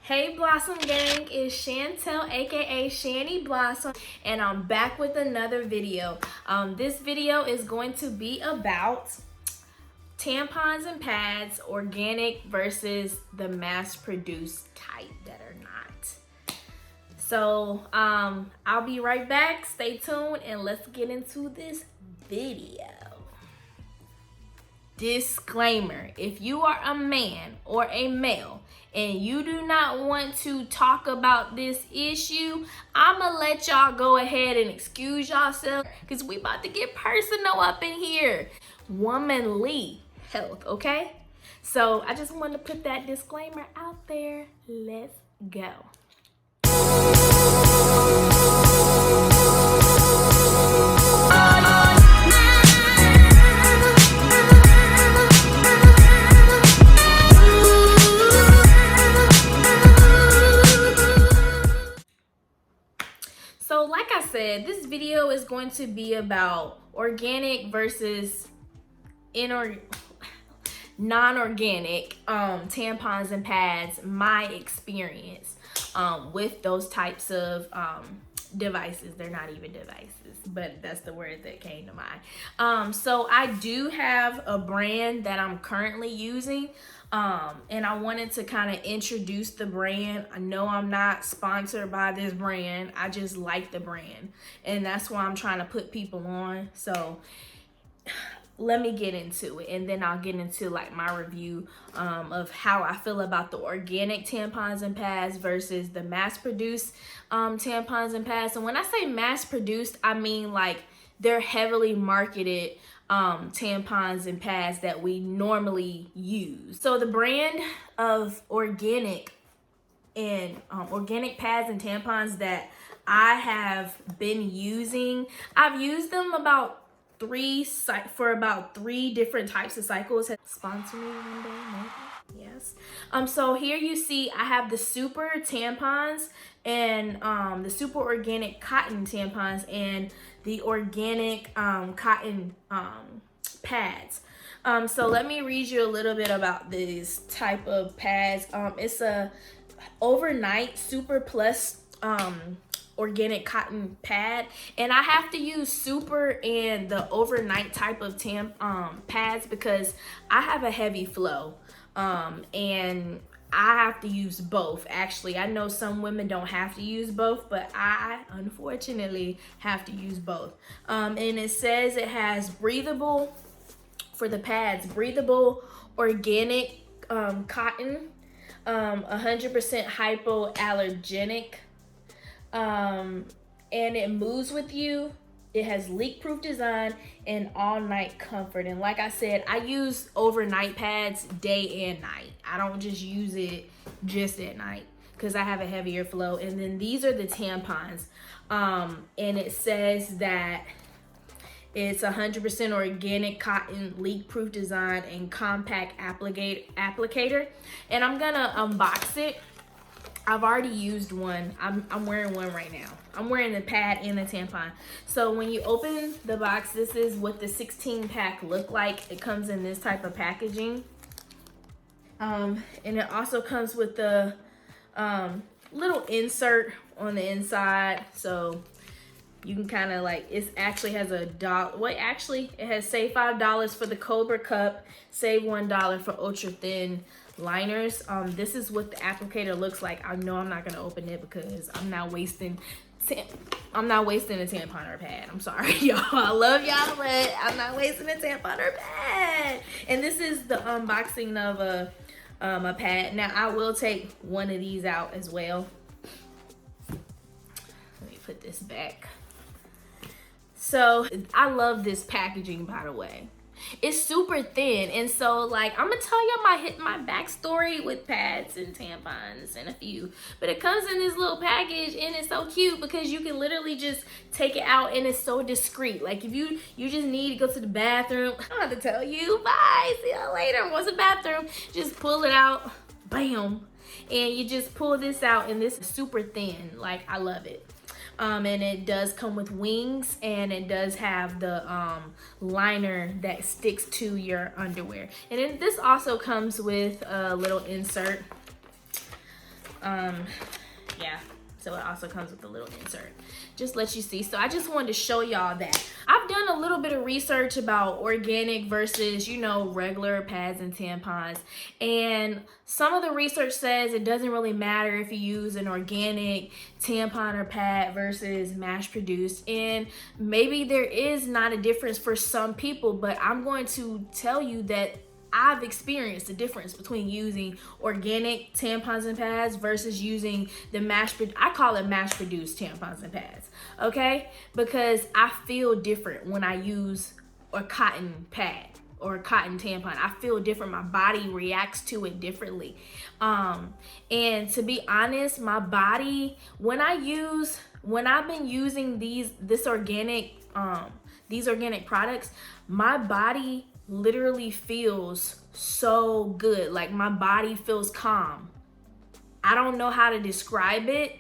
Hey Blossom Gang, it's Chantel aka Shani Blossom, and I'm back with another video. This video is going to be about tampons and pads, organic versus the mass-produced type that are not. So I'll be right back. Stay tuned and let's get into this video. Disclaimer: if you are a man or a male and you do not want to talk about this issue, I'ma let y'all go ahead and excuse yourself because we about to get personal up in here. Womanly health, okay? So I just wanted to put that disclaimer out there. Let's go. So like I said, this video is going to be about organic versus non-organic tampons and pads, my experience with those types of devices. They're not even devices, but that's the word that came to mind. So I do have a brand that I'm currently using. And I wanted to kind of introduce the brand. I know I'm not sponsored by this brand. I just like the brand. And that's why I'm trying to put people on. So let me get into it. And then I'll get into like my review of how I feel about the organic tampons and pads versus the mass-produced tampons and pads. And when I say mass-produced, I mean like they're heavily marketed tampons and pads that we normally use. So the brand of organic pads and tampons that I have been using, I've used them for about three different types of cycles. Sponsor me one day, maybe. Yes. So here you see I have the super tampons and the super organic cotton tampons and the organic cotton pads. So let me read you a little bit about this type of pads. It's a overnight super plus organic cotton pad, and I have to use super and the overnight type of pads because I have a heavy flow, and I have to use both. Actually, I know some women don't have to use both, but I unfortunately have to use both. And it says it has breathable, for the pads, breathable organic cotton, 100% hypoallergenic, and it moves with you. It has leak-proof design and all-night comfort. And like I said, I use overnight pads day and night. I don't just use it just at night because I have a heavier flow. And then these are the tampons. And it says that it's 100% organic cotton, leak-proof design, and compact applicator. And I'm gonna unbox it. I've already used one. I'm wearing one right now. I'm wearing the pad and the tampon. So when you open the box, this is what the 16-pack look like. It comes in this type of packaging. And it also comes with the little insert on the inside. So you can kind of like, it actually has a dollar. Well, actually, it has save $5 for the Cobra Cup, save $1 for ultra thin liners. This is what the applicator looks like. I know I'm not gonna open it because I'm not wasting a tampon or pad. I'm sorry, y'all. I love y'all, but I'm not wasting a tampon or pad. And this is the unboxing of a pad. Now I will take one of these out as well. Let me put this back. So I love this packaging, by the way. It's super thin, and so like I'm gonna tell y'all my backstory with pads and tampons and a few, but it comes in this little package and it's so cute because you can literally just take it out and it's so discreet. Like if you just need to go to the bathroom, I don't have to tell you, bye, see you later, what's the bathroom, just pull it out, bam, and you just pull this out, and this is super thin. Like I love it. And it does come with wings, and it does have the liner that sticks to your underwear. And then this also comes with a little insert Yeah, so it also comes with a little insert, just let you see. So I just wanted to show y'all that I've done a little bit of research about organic versus, you know, regular pads and tampons, and some of the research says it doesn't really matter if you use an organic tampon or pad versus mass produced, and maybe there is not a difference for some people, but I'm going to tell you that I've experienced the difference between using organic tampons and pads versus using the I call it mass produced tampons and pads, okay? Because I feel different when I use a cotton pad or a cotton tampon. I feel different. My body reacts to it differently. And to be honest, my body, when I've been using these organic products, my body literally feels so good. Like, my body feels calm. I don't know how to describe it.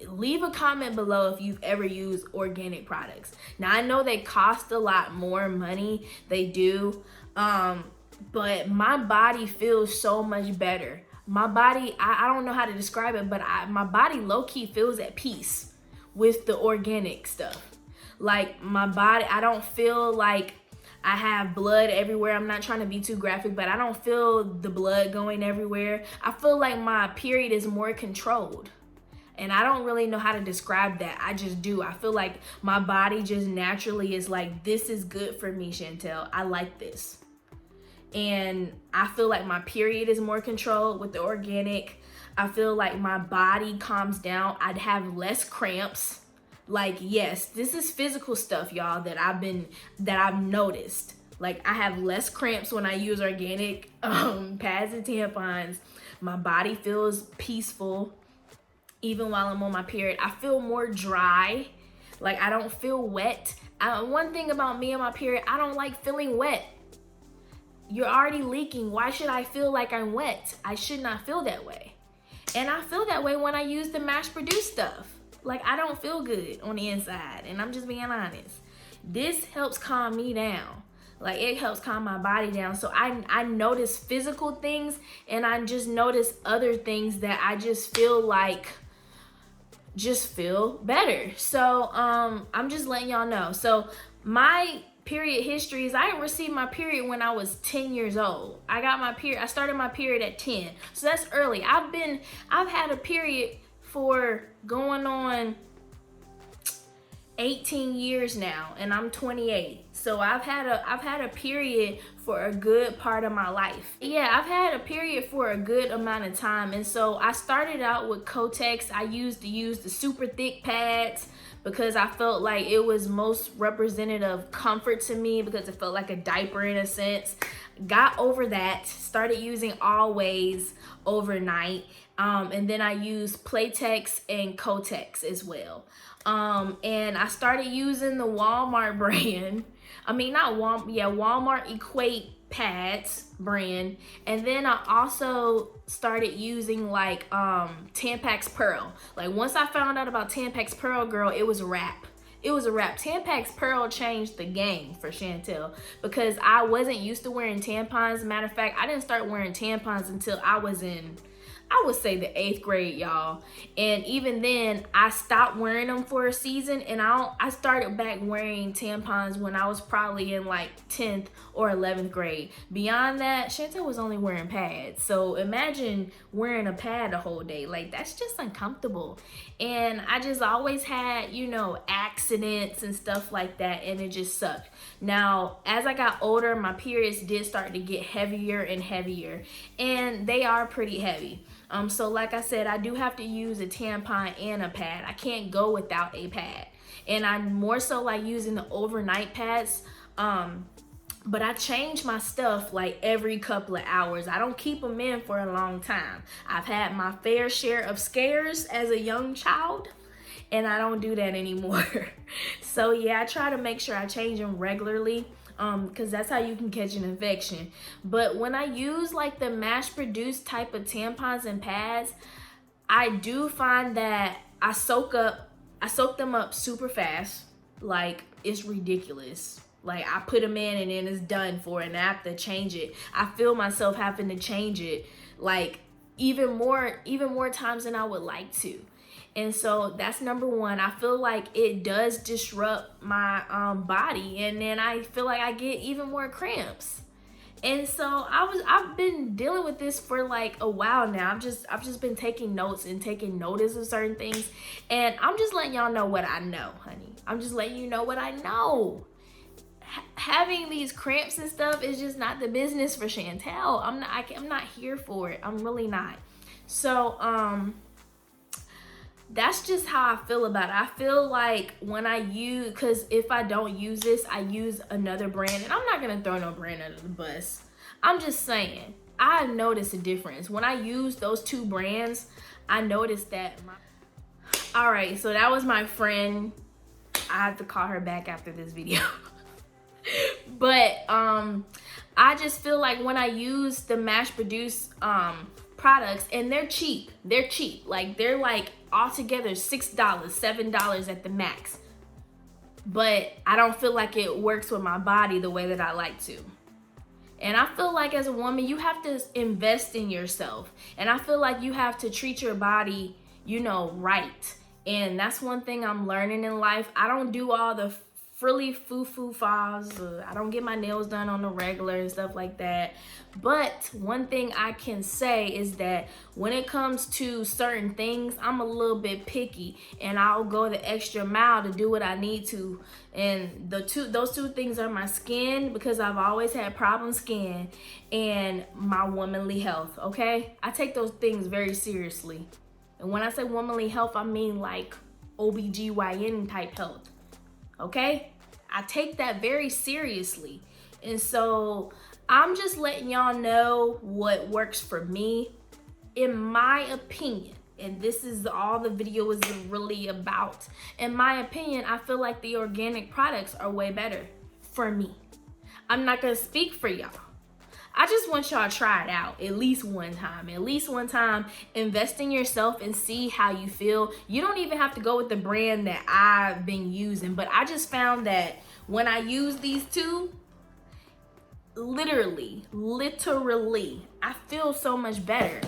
Leave a comment below if you've ever used organic products. Now, I know they cost a lot more money, they do, but my body feels so much better. My body, I don't know how to describe it, but my body low-key feels at peace with the organic stuff. Like, my body, I don't feel like I have blood everywhere. I'm not trying to be too graphic, but I don't feel the blood going everywhere. I feel like my period is more controlled. And I don't really know how to describe that. I just do. I feel like my body just naturally is like, this is good for me, Chantel. I like this. And I feel like my period is more controlled with the organic. I feel like my body calms down. I'd have less cramps. Like, yes, this is physical stuff, y'all, that I've noticed. Like, I have less cramps when I use organic pads and tampons. My body feels peaceful even while I'm on my period. I feel more dry. Like, I don't feel wet. One thing about me and my period, I don't like feeling wet. You're already leaking. Why should I feel like I'm wet? I should not feel that way. And I feel that way when I use the mass-produced stuff. Like, I don't feel good on the inside, and I'm just being honest. This helps calm me down. Like, it helps calm my body down. So I notice physical things, and I just notice other things that I just feel like just feel better. So I'm just letting y'all know. So my period history is I didn't receive my period when I was 10 years old. I started my period at 10. So that's early. I've had a period for going on 18 years now, and I'm 28. So I've had a period for a good part of my life. Yeah, I've had a period for a good amount of time. And so I started out with Kotex. I used to use the super thick pads because I felt like it was most representative of comfort to me, because it felt like a diaper in a sense. Got over that, started using Always overnight. And then I used Playtex and Kotex as well. And I started using the Walmart brand. I mean, not Walmart, yeah, Walmart Equate pads brand. And then I also started using like Tampax Pearl. Like, once I found out about Tampax Pearl, girl, it was a wrap. It was a wrap. Tampax Pearl changed the game for Chantel, because I wasn't used to wearing tampons. Matter of fact, I didn't start wearing tampons until I was in, I would say, the 8th grade, y'all. And even then, I stopped wearing them for a season, and I started back wearing tampons when I was probably in like 10th or 11th grade. Beyond that, Chantel was only wearing pads. So imagine wearing a pad the whole day. Like, that's just uncomfortable. And I just always had, you know, accidents and stuff like that, and it just sucked. Now, as I got older, my periods did start to get heavier and heavier, and they are pretty heavy. So like I said, I do have to use a tampon and a pad. I can't go without a pad. And I more so like using the overnight pads. But I change my stuff like every couple of hours. I don't keep them in for a long time. I've had my fair share of scares as a young child, and I don't do that anymore. So yeah, I try to make sure I change them regularly, because that's how you can catch an infection. But when I use like the mass-produced type of tampons and pads, I do find that I soak them up super fast. Like, it's ridiculous. Like, I put them in and then it's done for, and I have to change it. I feel myself having to change it like even more times than I would like to. And so that's number one. I feel like it does disrupt my body, and then I feel like I get even more cramps. And so I've been dealing with this for like a while now. I've just been taking notes and taking notice of certain things, and I'm just letting y'all know what I know, honey. I'm just letting you know what I know. Having these cramps and stuff is just not the business for Chantel. I'm not here for it. I'm really not. So that's just how I feel about it. I feel like when I use, because if I don't use this, I use another brand, and I'm not gonna throw no brand under the bus. I'm just saying, I noticed a difference. When I use those two brands, I noticed that all right, so that was my friend. I have to call her back after this video. But I just feel like when I use the mass produced products, and they're cheap, like they're like altogether $6, $7 at the max, but I don't feel like it works with my body the way that I like to. And I feel like as a woman, you have to invest in yourself, and I feel like you have to treat your body, you know, right. And that's one thing I'm learning in life. I don't do all the frilly foo-foo-faws. I don't get my nails done on the regular and stuff like that. But one thing I can say is that when it comes to certain things, I'm a little bit picky, and I'll go the extra mile to do what I need to. And those two things are my skin, because I've always had problem skin, and my womanly health, okay? I take those things very seriously. And when I say womanly health, I mean like OBGYN type health. Okay? I take that very seriously. And so I'm just letting y'all know what works for me. In my opinion, and this is all the video is really about, in my opinion, I feel like the organic products are way better for me. I'm not gonna speak for y'all. I just want y'all to try it out at least one time. At least one time, invest in yourself and see how you feel. You don't even have to go with the brand that I've been using, but I just found that when I use these two, literally, I feel so much better.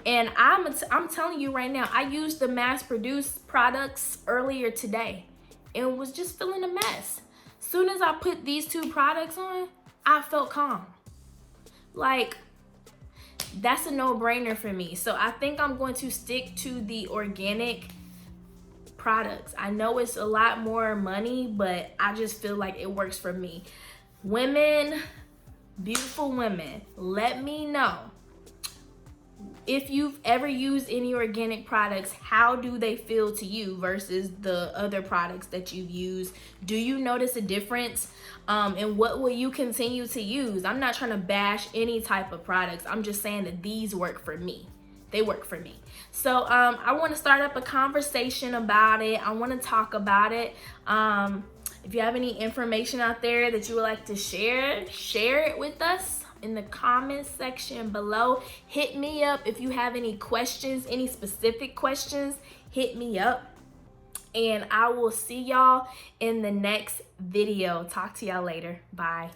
And I'm telling you right now, I used the mass-produced products earlier today and was just feeling a mess. Soon as I put these two products on, I felt calm. Like, that's a no-brainer for me. So I think I'm going to stick to the organic products. I know it's a lot more money, but I just feel like it works for me. Women, beautiful women, let me know if you've ever used any organic products. How do they feel to you versus the other products that you've used? Do you notice a difference? And what will you continue to use? I'm not trying to bash any type of products. I'm just saying that these work for me. They work for me. So I want to start up a conversation about it. I want to talk about it. If you have any information out there that you would like to share it with us in the comments section below. Hit me up if you have any questions, any specific questions. Hit me up. And I will see y'all in the next video. Talk to y'all later. Bye.